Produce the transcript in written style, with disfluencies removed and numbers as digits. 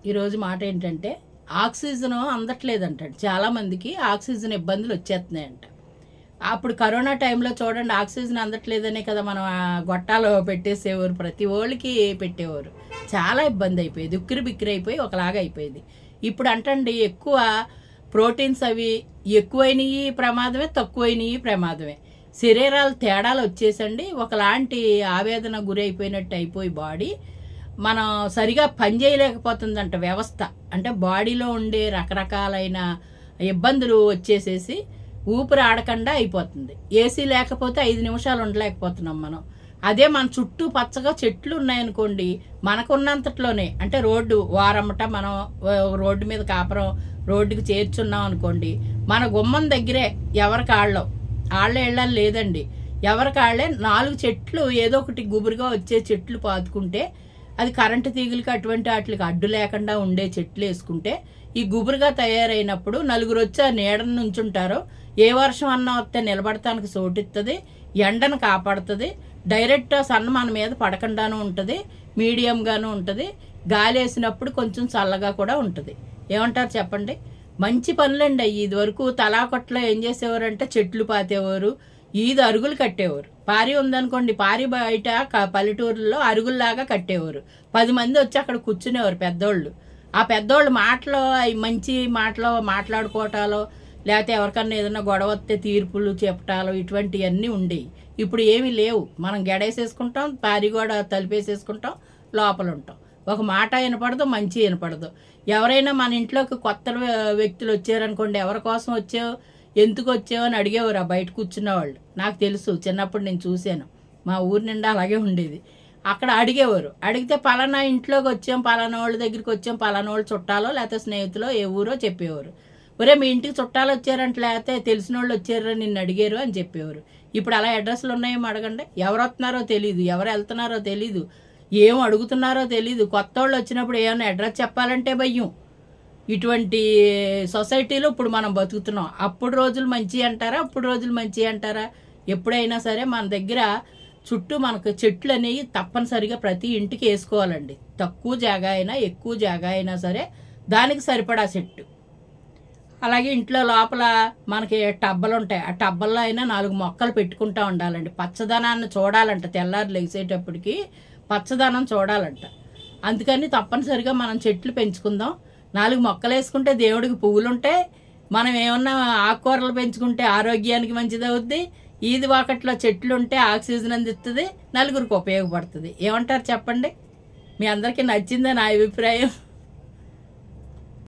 ఈరోజు మాట ఏంటంటే ఆక్సిజన్ అందట్లేదంట. చాలామందికి ఆక్సిజన్ ఇబ్బందులు వచ్చేస్తున్నాయంట. అప్పుడు కరోనా టైంలో చూడండి, ఆక్సిజన్ అందట్లేదనే కదా మనం గొట్టాలు పెట్టేసేవారు, ప్రతి ఓళ్ళకి పెట్టేవారు. చాలా ఇబ్బంది అయిపోయేది, ఉక్కిరి బిక్కిరి అయిపోయి ఒకలాగా అయిపోయేది. ఇప్పుడు అంటండి ఎక్కువ ప్రోటీన్స్ అవి ఎక్కువైనవి ప్రమాదమే, తక్కువైనవి ప్రమాదమే. శరీరాలు తేడాలు వచ్చేసండి ఒకలాంటి ఆవేదన గురి అయిపోయినట్టు అయిపోయి బాడీ మనం సరిగా పనిచేయలేకపోతుందంట. వ్యవస్థ అంటే బాడీలో ఉండే రకరకాలైన ఇబ్బందులు వచ్చేసేసి ఊపిరి ఆడకుండా అయిపోతుంది. ఏసీ లేకపోతే 5 నిమిషాలు ఉండలేకపోతున్నాం మనం. అదే మన చుట్టూ పచ్చగా చెట్లు ఉన్నాయనుకోండి, మనకున్నంతట్లోనే అంటే రోడ్డు వారమ్మట మనం రోడ్డు మీద కాపురం రోడ్డుకి చేర్చున్నాం అనుకోండి, మన గుమ్మం దగ్గరే ఎవరికి వాళ్ళే వెళ్ళాలి లేదండి, ఎవరికి వాళ్ళే 4 చెట్లు ఏదో ఒకటి గుబురుగా వచ్చే చెట్లు పాతుకుంటే, అది కరెంటు తీగులకి అటువంటి వాటికి అడ్డు లేకుండా ఉండే చెట్లు వేసుకుంటే ఈ గుబురుగా తయారైనప్పుడు నలుగురు వచ్చి ఆ నీడను నుంచుంటారో, ఏ వర్షం అన్నా వస్తే నిలబడటానికి చోటిస్తుంది, ఎండను కాపాడుతుంది, డైరెక్ట్ సన్ మన మీద పడకుండాను ఉంటుంది, మీడియంగాను ఉంటుంది, గాలి వేసినప్పుడు కొంచెం చల్లగా కూడా ఉంటుంది. ఏమంటారు చెప్పండి? మంచి పనులండి అయ్యి. ఇది వరకు తలాకొట్లో ఏం చేసేవారంటే చెట్లు పాతేవారు, ఈది అరుగులు కట్టేవారు. పారి ఉందనుకోండి, పారి బయట పల్లెటూరులో అరుగుల్లాగా కట్టేవారు. 10 మంది వచ్చి అక్కడ కూర్చునేవారు పెద్దోళ్ళు. ఆ పెద్దోళ్ళు మాటలో మంచి మాటలో మాట్లాడుకోవటాలో, లేకపోతే ఎవరికన్నా ఏదైనా గొడవ వస్తే తీర్పులు చెప్పటాలో ఇటువంటివన్నీ ఉండేవి. ఇప్పుడు ఏమీ లేవు. మనం గెడేసేసుకుంటాం, పారి గోడ తలిపేసేసుకుంటాం, లోపల ఉంటాం. ఒక మాట వినపడదు, మంచి వినపడదు. ఎవరైనా మన ఇంట్లోకి కొత్త వ్యక్తులు వచ్చారనుకోండి, ఎవరి కోసం వచ్చావు, ఎందుకు వచ్చావు అని అడిగేవారు ఆ బయట కూర్చున్న వాళ్ళు. నాకు తెలుసు, చిన్నప్పుడు నేను చూశాను, మా ఊరి నిండా అలాగే ఉండేది. అక్కడ అడిగేవారు. అడిగితే పలానా ఇంట్లోకి వచ్చాం, పలానా వాళ్ళ దగ్గరికి వచ్చాం, పలానా వాళ్ళు చుట్టాలో లేకపోతే స్నేహితులో ఏ ఊరో చెప్పేవారు. ఒరే మీ ఇంటికి చుట్టాలు వచ్చారంటే లేకపోతే తెలిసిన వాళ్ళు వచ్చారో నిన్ను అడిగారు అని చెప్పేవారు. ఇప్పుడు అలా అడ్రస్లు ఉన్నాయేమో అడగండి. ఎవరు వస్తున్నారో తెలీదు, ఎవరు వెళ్తున్నారో తెలీదు, ఏం అడుగుతున్నారో తెలీదు. కొత్త వాళ్ళు వచ్చినప్పుడు ఏమైనా అడ్రస్ చెప్పాలంటే భయం. ఇటువంటి సొసైటీలో ఇప్పుడు మనం బతుకుతున్నాం. అప్పుడు రోజులు మంచి అంటారా, అప్పుడు రోజులు మంచి అంటారా? ఎప్పుడైనా సరే మన దగ్గర చుట్టూ మనకు చెట్లు అనేవి తప్పనిసరిగా ప్రతి ఇంటికి వేసుకోవాలండి. తక్కువ జాగా అయినా ఎక్కువ జాగా అయినా సరే దానికి సరిపడా చెట్టు. అలాగే ఇంట్లో లోపల మనకి టబ్బలు ఉంటాయి, ఆ టబ్బల్లో అయినా 4 మొక్కలు పెట్టుకుంటూ ఉండాలండి. పచ్చదనాన్ని చూడాలంట, తెల్లారు లెగిసేటప్పటికి పచ్చదనం చూడాలంట. అందుకని తప్పనిసరిగా మనం చెట్లు పెంచుకుందాం. 4 మొక్కలు వేసుకుంటే దేవుడికి పువ్వులు ఉంటాయి. మనం ఏమన్నా ఆకుకూరలు పెంచుకుంటే ఆరోగ్యానికి మంచిది అవుద్ది. ఈది వాకట్లో చెట్లు ఉంటే ఆక్సిజన్ అందిస్తుంది, నలుగురికి ఉపయోగపడుతుంది. ఏమంటారు చెప్పండి? మీ అందరికీ నచ్చిందా నా అభిప్రాయం?